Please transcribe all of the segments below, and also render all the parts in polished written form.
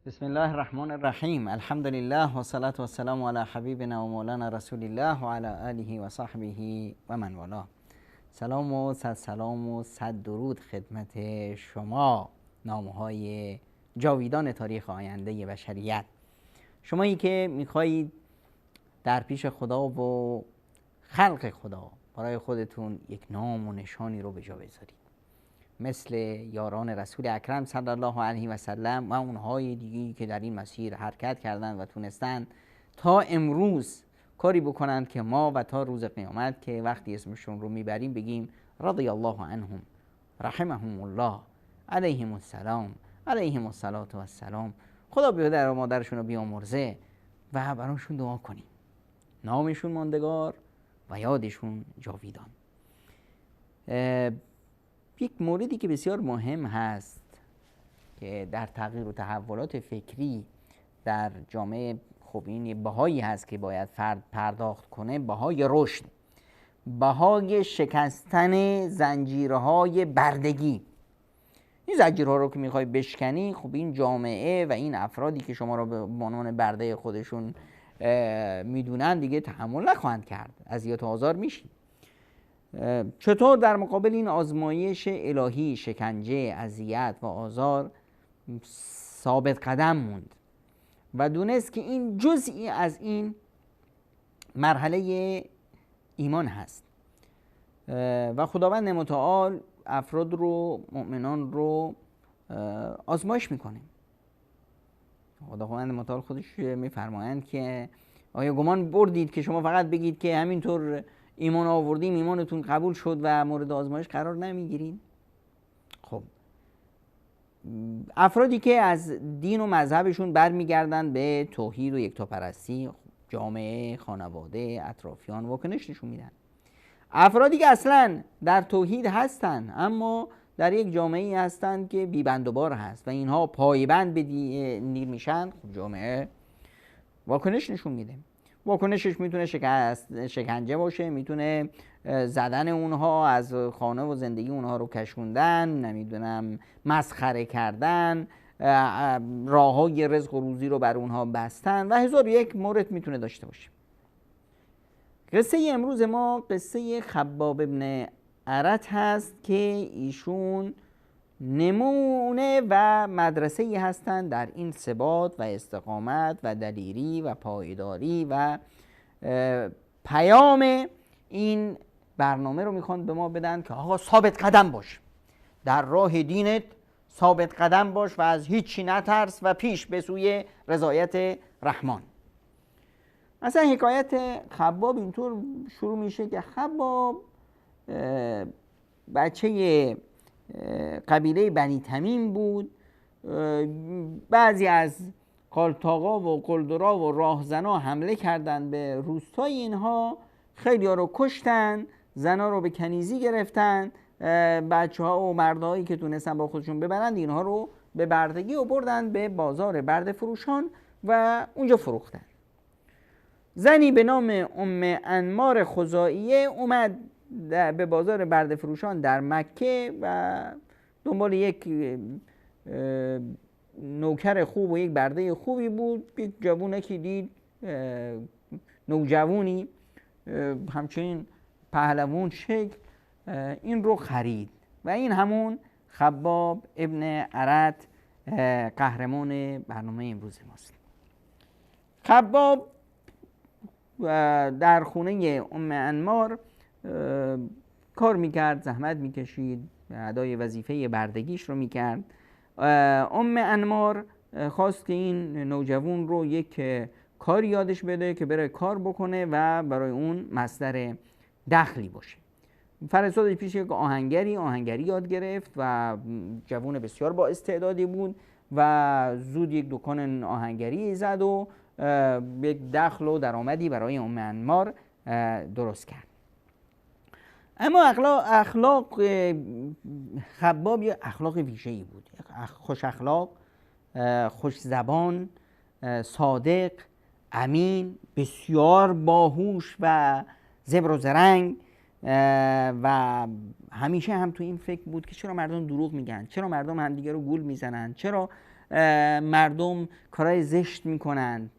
بسم الله الرحمن الرحیم. الحمد لله و صلاة و سلام علی حبیبنا و مولانا رسول الله و علی آله و صحبه و من والاه. سلام و صد سلام و صد درود خدمت شما، نامه‌های جاویدان تاریخ آینده بشریت. شمایی که میخواهید در پیش خدا و خلق خدا برای خودتون یک نام و نشانی رو به جا بذارید، مثل یاران رسول اکرم صلی الله علیه و سلم و اونهای دیگی که در این مسیر حرکت کردند و تونستن تا امروز کاری بکنند که ما و تا روز قیامت که وقتی اسمشون رو میبریم بگیم رضی الله عنهم، رحمهم الله، علیهم السلام، علیهم الصلاة و السلام. خدا پدر و مادرشون رو بیامرزه و براشون دعا کنیم، نامشون ماندگار و یادشون جاویدان. یک موردی که بسیار مهم هست که در تغییر و تحولات فکری در جامعه، خب این بهایی هست که باید فرد پرداخت کنه، بهای رشد، بهای شکستن زنجیرهای بردگی. این زنجیرها رو که میخوای بشکنی، خب این جامعه و این افرادی که شما رو به عنوان برده خودشون میدونن دیگه تحمل نخواهند کرد، اذیت و آزار میشی. چطور در مقابل این آزمایش الهی، شکنجه، اذیت و آزار ثابت قدم موند و دونست که این جزئی از این مرحله ایمان هست و خداوند متعال افراد رو، مؤمنان رو آزمایش میکنه. خداوند متعال خودش میفرمایند که آیا گمان بردید که شما فقط بگید که همینطور ایمان آوردیم، ایمانتون قبول شد و مورد آزمایش قرار نمیگیرین؟ خب افرادی که از دین و مذهبشون برمیگردن به توحید و یکتاپرستی، جامعه، خانواده، اطرافیان واکنش نشون میدن. افرادی که اصلا در توحید هستن اما در یک جامعه هستن که بیبند و بار هست و اینها پایبند به دین میشن، خب جامعه واکنش نشون میده. واکنشش میتونه شکنجه باشه، میتونه زدن اونها، از خانه و زندگی اونها رو کشوندن، نمیدونم مسخره کردن، راههای رزق و روزی رو بر اونها بستن و هزار یک مورد میتونه داشته باشه. قصه امروز ما قصه خباب ابن ارت هست که ایشون نمونه و مدرسه‌ای هستند در این ثبات و استقامت و دلیری و پایداری و پیام این برنامه رو میخوان به ما بدن که آقا ثابت قدم باش، در راه دینت ثابت قدم باش و از هیچی نترس و پیش به سوی رضایت رحمان. مثلا حکایت خباب اینطور شروع میشه که خباب بچه قبیله بنی تمیم بود. بعضی از قالتاقا و قلدرا و راهزنا حمله کردند به روستای اینها، خیلی ها رو کشتن، زنا رو به کنیزی گرفتن، بچه ها و مردهایی که تونستن با خودشون ببرند اینها رو به بردگی و بردن به بازار برده فروشان و اونجا فروختن. زنی به نام ام انمار خزاعیه اومد به بازار برده فروشان در مکه و دنبال یک نوکر خوب و یک برده خوبی بود. یک جوونکی دید، نوجوونی همچنین پهلوان شکل، این رو خرید و این همون خباب ابن ارت، قهرمان برنامه امروز ماست. خباب در خونه ام انمار کار میکرد، زحمت میکشید، ادای وظیفه بردگیش رو میکرد. ام انمار خواست که این نوجوان رو یک کاری یادش بده که بره کار بکنه و برای اون مصدر دخلی باشه. فرستادش پیش یک آهنگری یاد گرفت و جوان بسیار با استعدادی بود و زود یک دکان آهنگری زد و یک دخل و درآمدی برای ام انمار درست کرد. اما اخلاق خباب یه اخلاق ویژه‌ای بود، خوش اخلاق، خوش زبان، صادق، امین، بسیار باهوش و زبر و زرنگ و همیشه هم تو این فکر بود که چرا مردم دروغ میگن، چرا مردم همدیگه رو گول میزنن، چرا مردم کارهای زشت میکنند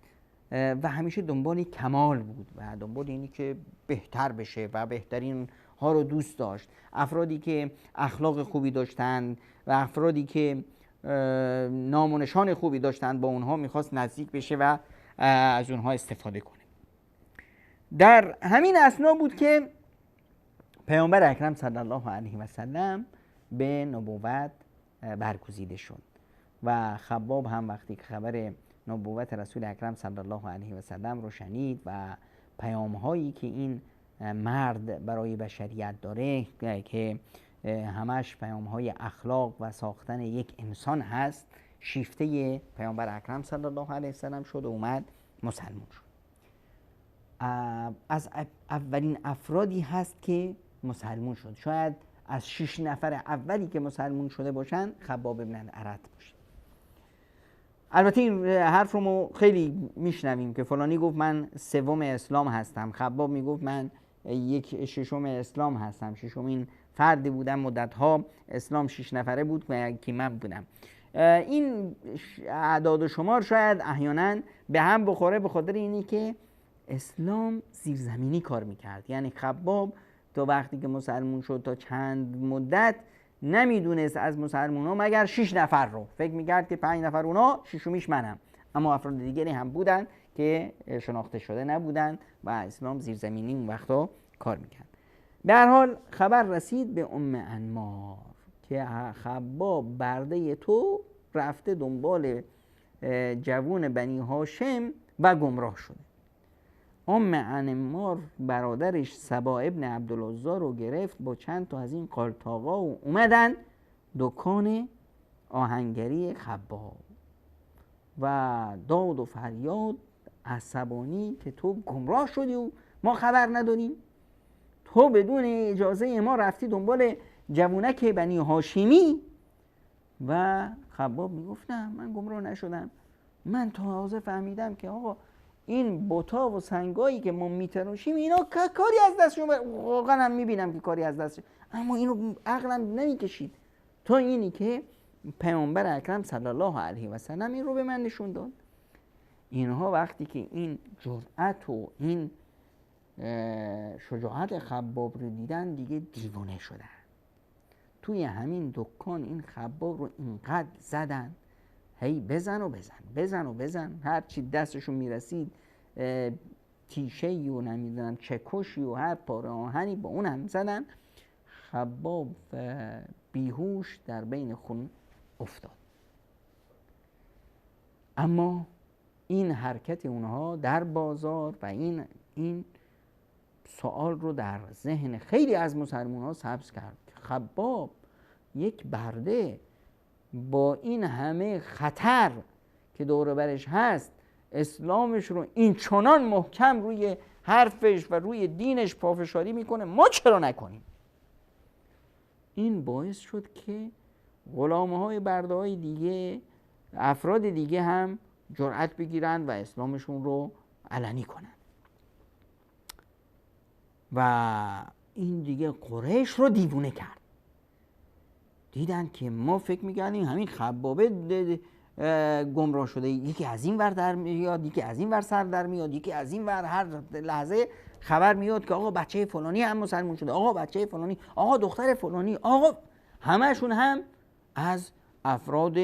و همیشه دنبال کمال بود و دنبال اینی که بهتر بشه و بهترین ها رو دوست داشت. افرادی که اخلاق خوبی داشتند و افرادی که نام و نشان خوبی داشتند با اونها میخواست نزدیک بشه و از اونها استفاده کنه. در همین اثنا بود که پیامبر اکرم صلی الله علیه و سلم به نبوت برگزیده شد و خباب هم وقتی که خبر نبوت رسول اکرم صلی الله علیه و سلم رو شنید و پیام‌هایی که این مرد برای بشریت داره که همش پیام‌های اخلاق و ساختن یک انسان هست، شیفته پیامبر اکرم صلی الله علیه و سلم شد و اومد مسلمان شد. از اولین افرادی هست که مسلمان شد. شاید از 6 نفر اولی که مسلمان شده باشن خباب ابن الارت باشه. البته این حرف رو ما خیلی میشنویم که فلانی گفت من سوم اسلام هستم، خباب میگفت من یک ششم اسلام هستم، ششمین فردی بودم، مدتها اسلام 6 نفره بود که من بودم. این اعداد و شمار شاید احیانا به هم بخوره به خاطر اینی که اسلام زیرزمینی کار میکرد. یعنی خباب تا وقتی که مسلمون شد تا چند مدت نمیدونست از مسلمون ها مگر 6 نفر رو، فکر میکرد که 5 نفر اونا، ششمیش منم، اما افراد دیگری هم بودن که شناخته شده نبودن و اسلام زیرزمینی اون وقتا کار میکرد. به هر حال خبر رسید به ام انمار که خباب برده تو رفته دنبال جوون بنی هاشم و گمراه شده. ام انمار برادرش سبا ابن عبدالعزی رو گرفت با چند تا از این قالتاقا و اومدن دکان آهنگری خباب و داد و فریاد عصبانی که تو گمراه شدی و ما خبر نداریم، تو بدون اجازه ما رفتی دنبال جوونک بنی هاشمی. و خباب میگفت نه من گمراه نشدم، من تازه فهمیدم که آقا این بوتا و سنگایی که ما میتراشیم اینا کاری از دستشون واقعا هم میبینم که کاری از دستشون، اما اینو عقلم نمیکشید تا اینی که پیامبر اکرم صلی الله علیه و سلم این رو به من نشون داد. اینها وقتی که این جرأت و این شجاعت خباب رو دیدن دیگه دیوانه شدن. توی همین دکان این خباب رو اینقدر زدن، هی بزن و بزن، بزن و بزن، هر چی دستشون میرسید تیشه‌ای و نمیدونم چکشی و هر پاره آهنی با اون هم زدن. خباب بیهوش در بین خون افتاد. اما این حرکت اونها در بازار و این سوال رو در ذهن خیلی از مسلمان ها سبز کرد. خباب یک برده با این همه خطر که دور برش هست اسلامش رو این چنان محکم روی حرفش و روی دینش پافشاری میکنه، ما چرا نکنیم؟ این باعث شد که غلامه های برده های دیگه، افراد دیگه هم جرأت بگیرن و اسلامشون رو علنی کنن و این دیگه قریش رو دیوونه کرد. دیدن که ما فکر می‌کردیم همین خبابه گمراه شده، یکی از این ور در میاد، یکی از این ور سر در میاد، یکی از این ور، هر لحظه خبر میاد که آقا بچه فلانی هم مسلمان شده، آقا بچه فلانی، آقا دختر فلانی، آقا همشون هم از افراد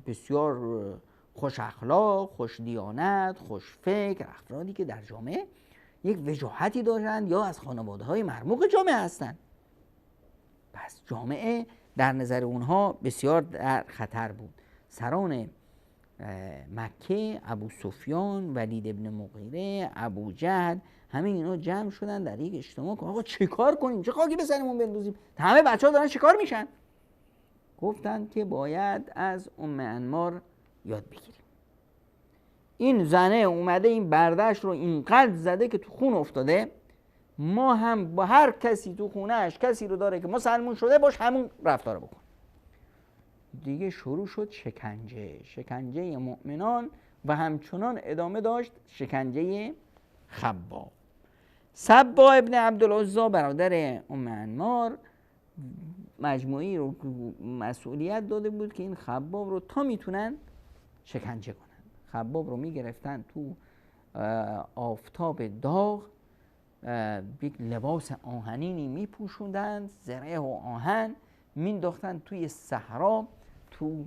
بسیار خوش اخلاق، خوش دیانت، خوش فکر، افرادی که در جامعه یک وجاهتی دارند یا از خانواده‌های مرموق جامعه هستند. پس جامعه در نظر اونها بسیار در خطر بود. سران مکه، ابو سفیان، ولید ابن مغیره، ابو جهل، همه اینا جمع شدن در یک اجتماع که آقا چه کار کنیم، چه خاکی به سرمون بندازیم، همه بچه‌ها دارن چیکار میشن. گفتن که باید از ام انمار یاد بگیریم. این زنه اومده این بردش رو اینقدر زده که تو خون افتاده، ما هم با هر کسی تو خونهش کسی رو داره که مسلمون شده باش همون رفتار بکن. دیگه شروع شد شکنجه مؤمنان و همچنان ادامه داشت شکنجه خباب. سبا ابن عبدالعزی برادر ام انمار مجموعی رو مسئولیت داده بود که این خباب رو تا میتونن شکنجه کنن. خباب رو میگرفتن تو آفتاب داغ، یک لباس آهنینی میپوشوندن، زره و آهن مینداختن توی صحرا، تو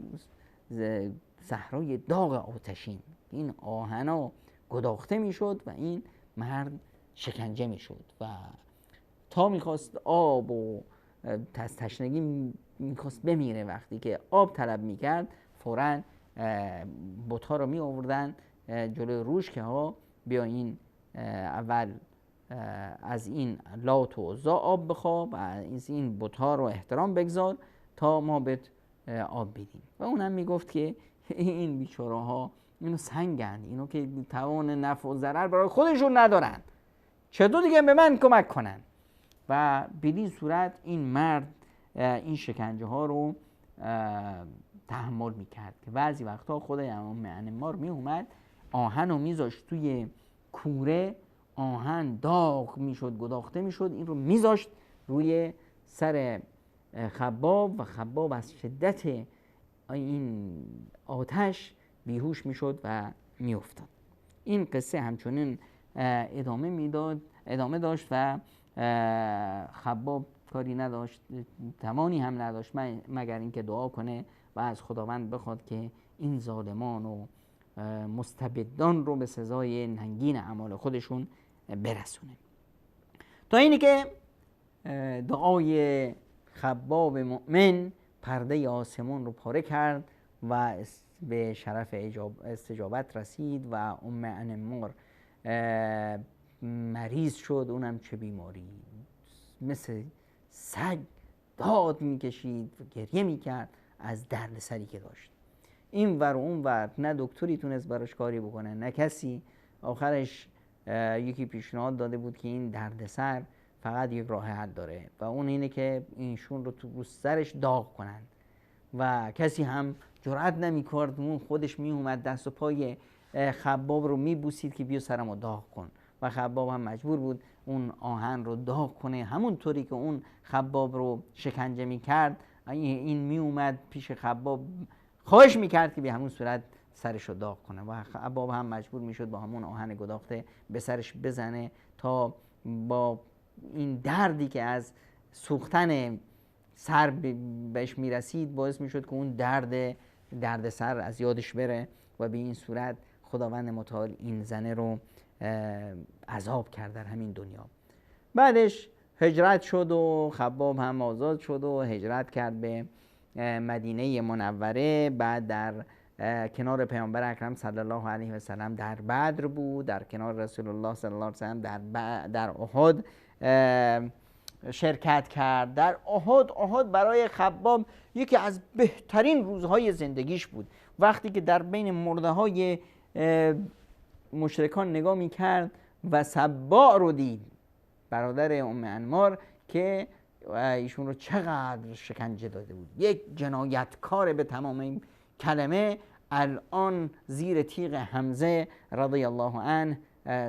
صحرای داغ آتشین. این آهنا گداخته میشد و این مرد شکنجه میشد و تا میخواست آب و از تشنگی میخواست بمیره، وقتی که آب طلب میکرد فوراً بت‌ها رو می آوردن جلوی روش که ها بیا این اول از این لات و عزا آب بخوا و از این بت‌ها رو احترام بگذار تا ما بهت آب بدیم. و اونم میگفت که این بیچاره ها اینو سنگن، اینو که توان نفع و ضرر برای خودشون ندارن، چطور دیگه به من کمک کنن؟ و بدین صورت این مرد این شکنجه ها رو تحمل میکرد که بعضی وقتا خود امام انمار میومد آهن رو میذاشت توی کوره، آهن داغ میشد، گداخته میشد، این رو میذاشت روی سر خباب و خباب از شدت این آتش بیهوش میشد و میافتاد. این قصه همچنین ادامه داشت و خباب کاری نداشت، توانی هم نداشت مگر اینکه دعا کنه و از خداوند بخواد که این ظالمان و مستبدان رو به سزای ننگین اعمال خودشون برسونه. تا اینی که دعای خباب مؤمن پرده آسمان رو پاره کرد و به شرف استجابت رسید و ام انمار مریض شد. اونم چه بیماری، مثل سگ داد میکشید و گریه میکرد از درد سری که داشت. این ور و اون ور، نه دکتری تونست براش کاری بکنه نه کسی. آخرش یکی پیشنهاد داده بود که این درد سر فقط یک راه حل داره و اون اینه که اینشون رو تو سرش داغ کنن و کسی هم جرئت نمی‌کرد. اون خودش میومد دست و پای خباب رو میبوسید که بیا سرمو داغ کن و خباب هم مجبور بود اون آهن رو داغ کنه. همون طوری که اون خباب رو شکنجه میکرد، این میومد پیش خباب خواهش میکرد که به همون صورت سرش رو داغ کنه و خباب هم مجبور میشد با همون آهن گداخته به سرش بزنه تا با این دردی که از سوختن سر بهش میرسید باعث میشد که اون درد سر از یادش بره و به این صورت خداوند متعال این زنه رو عذاب کرد در همین دنیا. بعدش هجرت شد و خباب هم آزاد شد و هجرت کرد به مدینه منوره. بعد در کنار پیامبر اکرم صلی الله علیه و سلم در بدر بود، در کنار رسول الله صلی الله علیه و سلم در احد شرکت کرد. در احد برای خباب یکی از بهترین روزهای زندگیش بود. وقتی که در بین مرده های مشرکان نگاه میکرد و سباع رو دید، برادر ام انمار، که ایشون رو چقدر شکنجه داده بود، یک جنایتکار به تمام این کلمه، الان زیر تیغ حمزه رضی الله عنه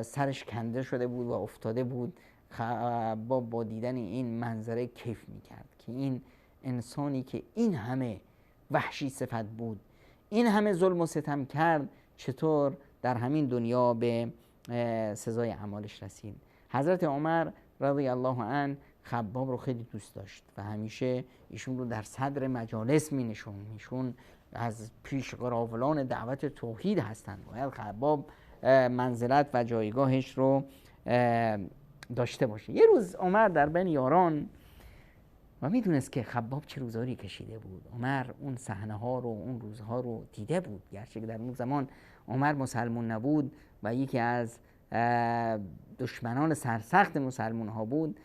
سرش کنده شده بود و افتاده بود. با دیدن این منظره کیف میکرد که این انسانی که این همه وحشی صفت بود، این همه ظلم و ستم کرد، چطور در همین دنیا به سزای اعمالش رسید. حضرت عمر رضی الله عنه خباب رو خیلی دوست داشت و همیشه ایشون رو در صدر مجالس می نشون. ایشون از پیش قراولان دعوت توحید هستند. باید خباب منزلت و جایگاهش رو داشته باشه. یه روز عمر در بین یاران و میدونست که خباب چه روزایی کشیده بود. عمر اون صحنه ها رو، اون روزها رو دیده بود، گرچه که در اون زمان عمر مسلمون نبود و یکی از دشمنان سرسخت مسلمون ها بود.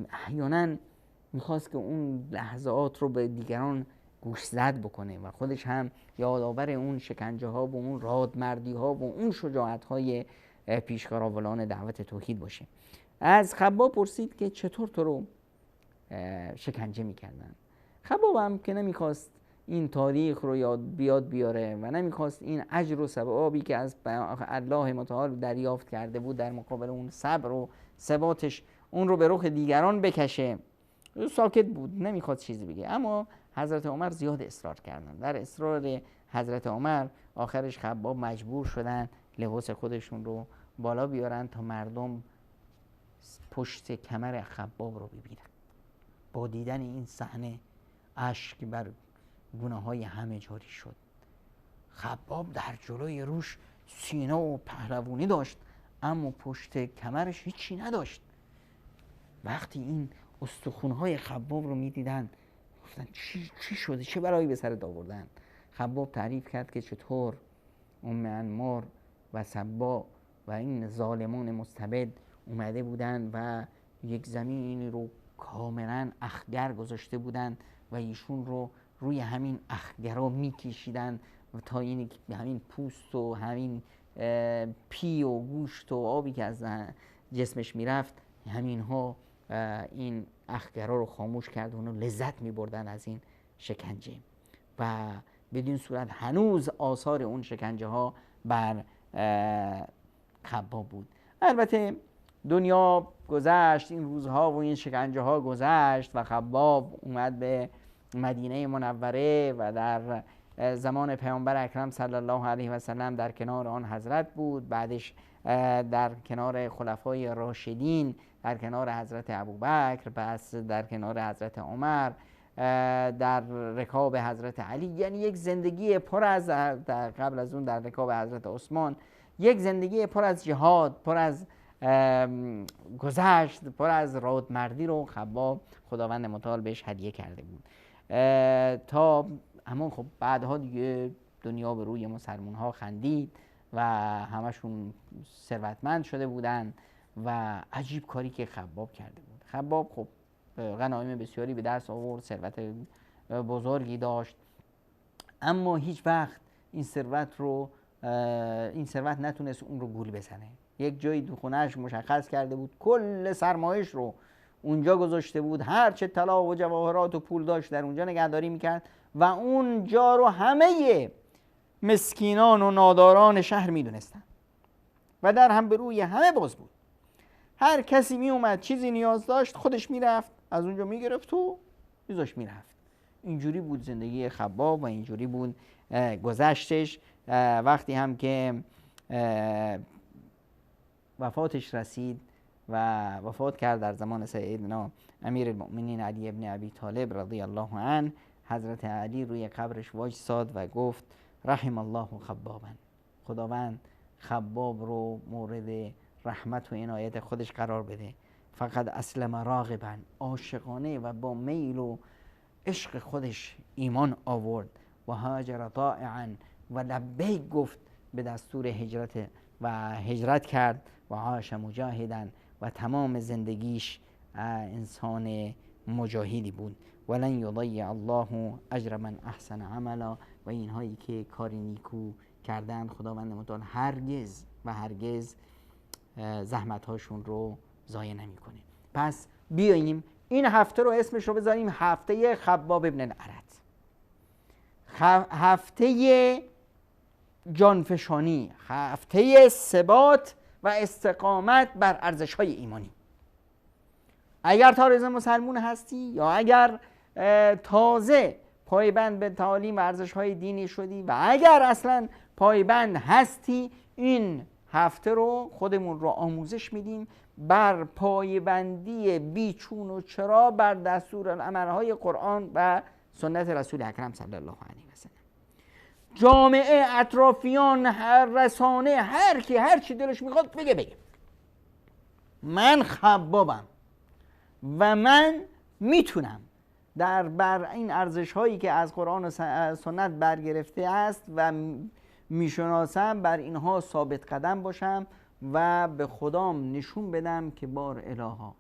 احیانا میخواست که اون لحظات رو به دیگران گوشزد بکنه و خودش هم یادآور اون شکنجه ها و اون رادمردی ها و اون شجاعت های پیشقراولان دعوت توحید باشه. از خباب پرسید که چطور تو رو شکنجه میکردن. خباب هم که نمیخواست این تاریخ رو بیاره و نمیخواست این اجر و ثوابی که از الله متعال دریافت کرده بود در مقابل اون صبر و ثباتش اون رو به رخ دیگران بکشه. ساکت بود، نمیخواد چیزی بگه. اما حضرت عمر زیاد اصرار کردن. در اصرار حضرت عمر آخرش خباب مجبور شدن لباس خودشون رو بالا بیارن تا مردم پشت کمر خباب رو ببینن. با دیدن این صحنه اشک بر گونه‌های همه جاری شد. خباب در جلوی روش سینه و پهلوانی داشت، اما پشت کمرش هیچی نداشت. وقتی این استخوان‌های خباب رو می‌دیدن گفتن چی شده، چه بلایی به سرت آوردن؟ خباب تعریف کرد که چطور ام انمار و سبا و این ظالمان مستبد اومده بودن و یک زمین رو کاملا اخگر گذاشته بودن و ایشون رو روی همین اخگرها میکشیدن و تا این همین پوست و همین پی و گوشت و آبی که از جسمش میرفت همین ها این اخگرها رو خاموش کرد و لذت میبردن از این شکنجه و بدین صورت هنوز آثار اون شکنجه ها بر خباب بود. البته دنیا گذشت، این روزها و این شکنجه ها گذشت و خباب اومد به مدینه منوره و در زمان پیامبر اکرم صلی الله علیه و سلم در کنار آن حضرت بود، بعدش در کنار خلفای راشدین، در کنار حضرت ابوبکر، پس در کنار حضرت عمر، در رکاب حضرت علی. یعنی یک زندگی پر از، قبل از اون در رکاب حضرت عثمان، یک زندگی پر از جهاد، پر از گذشت، پر از رادمردی رو خباب خداوند متعال بهش هدیه کرده بود. تا اما خب بعدها دیگه دنیا به روی مسلمان ها خندید و همشون ثروتمند شده بودن و عجیب کاری که خباب کرده بود. خباب خب غنایم بسیاری به دست آورد، ثروت بزرگی داشت، اما هیچ وقت این ثروت نتونست اون رو گول بزنه. یک جایی تو خونه‌اش مشخص کرده بود کل سرمایش رو اونجا گذاشته بود، هر چه طلا و جواهرات و پول داشت در اونجا نگهداری میکرد و اونجا رو همه مسکینان و ناداران شهر میدونستن و در هم به روی همه باز بود. هر کسی می اومد چیزی نیاز داشت خودش میرفت از اونجا میگرفت و میذاش میرفت. اینجوری بود زندگی خباب و اینجوری بود گذشتش. وقتی هم که وفاتش رسید و وفات کرد در زمان سیدنا امیر المؤمنین علی ابن ابی طالب رضی الله عنه، حضرت علی روی قبرش وایساد و گفت رحم الله خبابا، خداوند خباب رو مورد رحمت و عنایت خودش قرار بده. فقط اسلم راغبا، عاشقانه و با میل و عشق خودش ایمان آورد و هاجر طائعا و لبیک گفت به دستور هجرت و هجرت کرد و عاش مجاهدا و تمام زندگیش انسان مجاهدی بود. ولن یضیع الله اجر من احسن عملا، و اینهایی که کاری نیکو کردن خداوند متعال هرگز و هرگز زحمت هاشون رو ضایع نمیکنه. پس بیاییم این هفته رو اسمش رو بذاریم هفته خباب ابن الارت، هفته جانفشانی، هفته ثبات و استقامت بر ارزش‌های ایمانی. اگر تازه مسلمون هستی یا اگر تازه پایبند به تعالیم و ارزش‌های دینی شدی و اگر اصلا پایبند هستی، این هفته رو خودمون رو آموزش میدیم بر پایبندی بیچون و چرا بر دستورالعمل‌های قرآن و سنت رسول اکرم صلی الله علیه و سلم. جامعه، اطرافیان، رسانه، هر چی دلش میخواد بگه. من خبابم و من میتونم بر این ارزش هایی که از قرآن و سنت برگرفته است و میشناسم بر اینها ثابت قدم باشم و به خدام نشون بدم که بار الها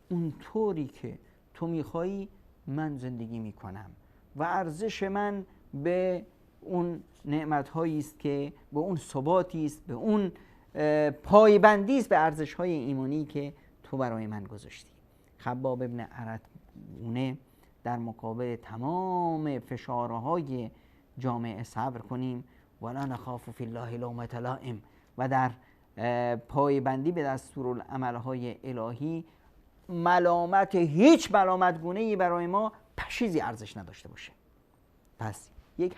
اونطوری که تو میخوایی من زندگی میکنم و ارزش من به اون نعمت هایی است که به اون ثباتی است، به اون پایبندی است به ارزش های ایمانی که تو برای من گذاشتی. خباب ابن الارت در مقابل تمام فشارهای جامعه صبر کنیم ولا نخاف فی الله لومة لائم و در پایبندی به دستورالعمل‌های الهی ملامت، هیچ ملامت گونه‌ای برای ما پشیزی ارزش نداشته باشه. پس یک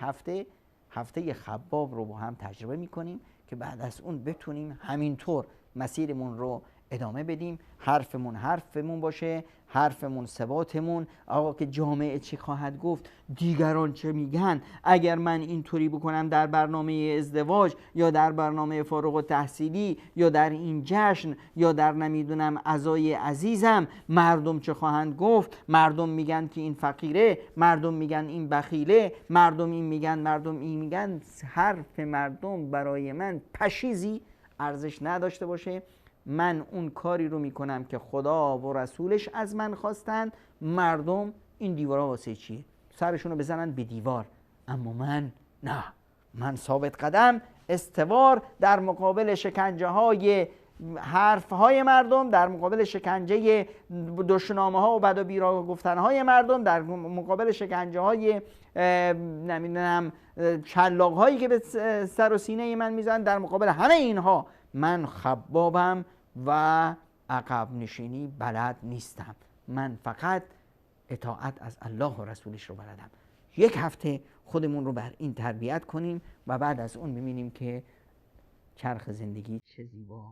هفته خباب رو با هم تجربه میکنیم که بعد از اون بتونیم همینطور مسیرمون رو ادامه بدیم. حرفمون باشه، حرفمون ثباتمون. آقا که جامعه چی خواهد گفت، دیگران چه میگن، اگر من اینطوری بکنم در برنامه ازدواج یا در برنامه فارغ التحصیلی یا در این جشن یا در نمیدونم عزای عزیزم، مردم چه خواهند گفت، مردم میگن که این فقیره، مردم میگن این بخیله، مردم این میگن. حرف مردم برای من پشیزی ارزش نداشته باشه. من اون کاری رو میکنم که خدا و رسولش از من خواستن. مردم این دیوارا واسه چیه؟ سرشون رو بزنن به دیوار. اما من نه، من ثابت قدم، استوار در مقابل شکنجه های حرف های مردم، در مقابل شکنجه دشنامه ها و بد و بیرا گفتن های مردم، در مقابل شکنجه های نمیدونم شلاق هایی که به سر و سینه من میزنن، در مقابل همه اینها من خبابم و عقب نشینی بلد نیستم. من فقط اطاعت از الله و رسولش رو بلدم. یک هفته خودمون رو بر این تربیت کنیم و بعد از اون ببینیم که چرخ زندگی چه زیبا